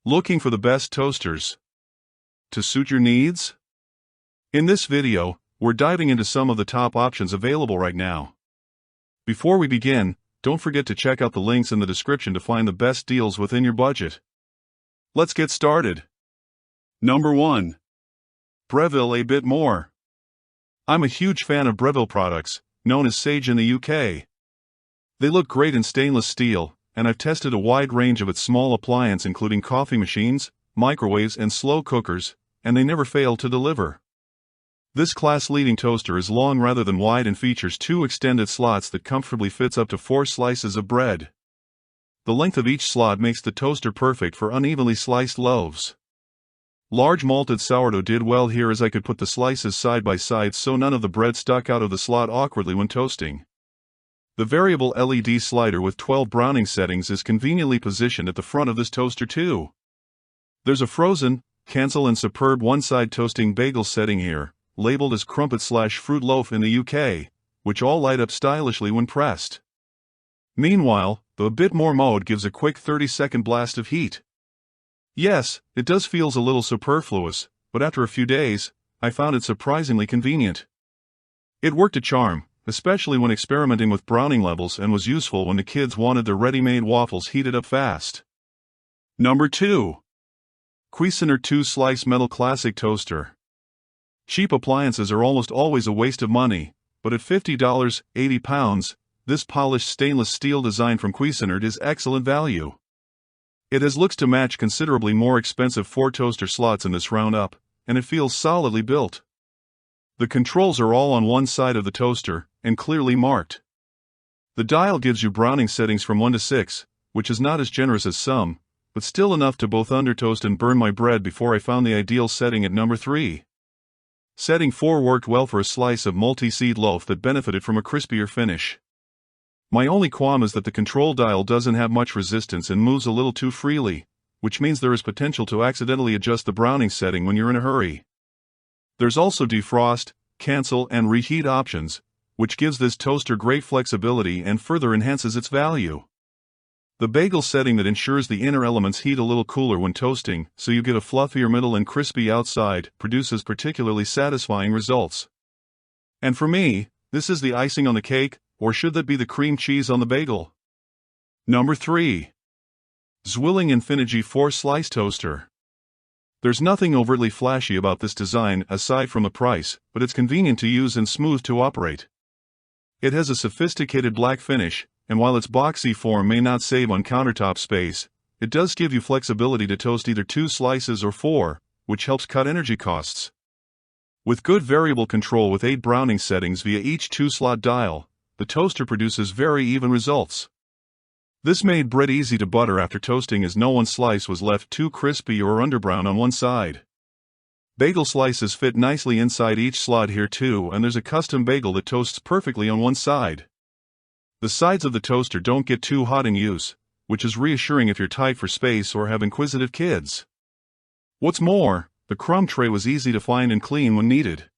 Looking for the best toasters to suit your needs? In this video, we're diving into some of the top options available right now. Before we begin, don't forget to check out the links in the description to find the best deals within your budget. Let's get started. Number 1. Breville A Bit More. I'm a huge fan of Breville products, known as Sage in the UK. They look great in stainless steel, and I've tested a wide range of its small appliances including coffee machines, microwaves and slow cookers, and they never fail to deliver. This class-leading toaster is long rather than wide and features 2 extended slots that comfortably fits up to 4 slices of bread. The length of each slot makes the toaster perfect for unevenly sliced loaves. Large malted sourdough did well here as I could put the slices side by side so none of the bread stuck out of the slot awkwardly when toasting. The variable LED slider with 12 browning settings is conveniently positioned at the front of this toaster too. There's a frozen, cancel and superb one-side toasting bagel setting here, labeled as crumpet/fruit loaf in the UK, which all light up stylishly when pressed. Meanwhile, the A Bit More mode gives a quick 30-second blast of heat. Yes, it does feels a little superfluous, but after a few days, I found it surprisingly convenient. It worked a charm, especially when experimenting with browning levels, and was useful when the kids wanted their ready-made waffles heated up fast. Number 2. Cuisinart 2-Slice Metal Classic Toaster. Cheap appliances are almost always a waste of money, but at $50, 80 pounds, this polished stainless steel design from Cuisinart is excellent value. It has looks to match considerably more expensive 4 toaster slots in this roundup, and it feels solidly built. The controls are all on one side of the toaster, and clearly marked. The dial gives you browning settings from 1 to 6, which is not as generous as some, but still enough to both undertoast and burn my bread before I found the ideal setting at number 3. Setting 4 worked well for a slice of multi-seed loaf that benefited from a crispier finish. My only qualm is that the control dial doesn't have much resistance and moves a little too freely, which means there is potential to accidentally adjust the browning setting when you're in a hurry. There's also defrost, cancel and reheat options, which gives this toaster great flexibility and further enhances its value. The bagel setting that ensures the inner elements heat a little cooler when toasting, so you get a fluffier middle and crispy outside, produces particularly satisfying results. And for me, this is the icing on the cake, or should that be the cream cheese on the bagel? Number 3. Zwilling Enfinigy 4-Slice Toaster. There's nothing overtly flashy about this design aside from the price, but it's convenient to use and smooth to operate. It has a sophisticated black finish, and while its boxy form may not save on countertop space, it does give you flexibility to toast either 2 slices or 4, which helps cut energy costs. With good variable control with 8 browning settings via each 2-slot dial, the toaster produces very even results. This made bread easy to butter after toasting as no one slice was left too crispy or underbrown on one side. Bagel slices fit nicely inside each slot here too, and there's a custom bagel that toasts perfectly on one side. The sides of the toaster don't get too hot in use, which is reassuring if you're tight for space or have inquisitive kids. What's more, the crumb tray was easy to find and clean when needed.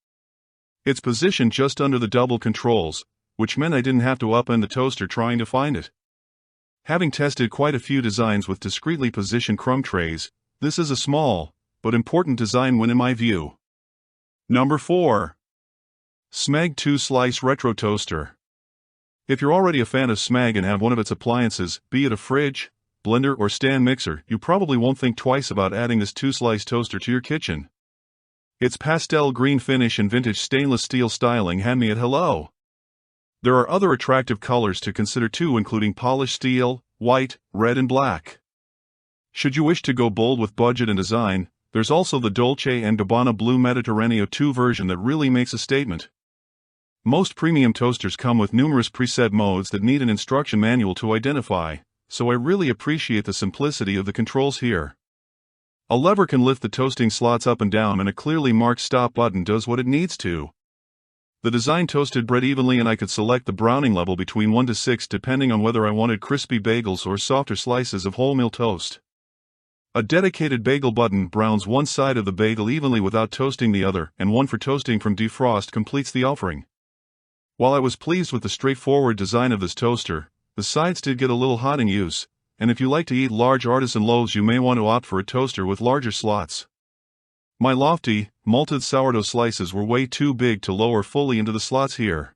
It's positioned just under the double controls, which meant I didn't have to upend the toaster trying to find it. Having tested quite a few designs with discreetly positioned crumb trays, this is a small, but important design win in my view. Number 4. Smeg 2-Slice Retro Toaster. If you're already a fan of Smeg and have one of its appliances, be it a fridge, blender or stand mixer, you probably won't think twice about adding this 2-slice toaster to your kitchen. Its pastel green finish and vintage stainless steel styling had me at hello. There are other attractive colors to consider too, including polished steel, white, red and black. Should you wish to go bold with budget and design, there's also the Dolce & Gabbana Blue Mediterraneo 2 version that really makes a statement. Most premium toasters come with numerous preset modes that need an instruction manual to identify, so I really appreciate the simplicity of the controls here. A lever can lift the toasting slots up and down, and a clearly marked stop button does what it needs to. The design toasted bread evenly, and I could select the browning level between 1 to 6 depending on whether I wanted crispy bagels or softer slices of wholemeal toast. A dedicated bagel button browns one side of the bagel evenly without toasting the other, and one for toasting from defrost completes the offering. While I was pleased with the straightforward design of this toaster, the sides did get a little hot in use, and if you like to eat large artisan loaves you may want to opt for a toaster with larger slots. My lofty, malted sourdough slices were way too big to lower fully into the slots here.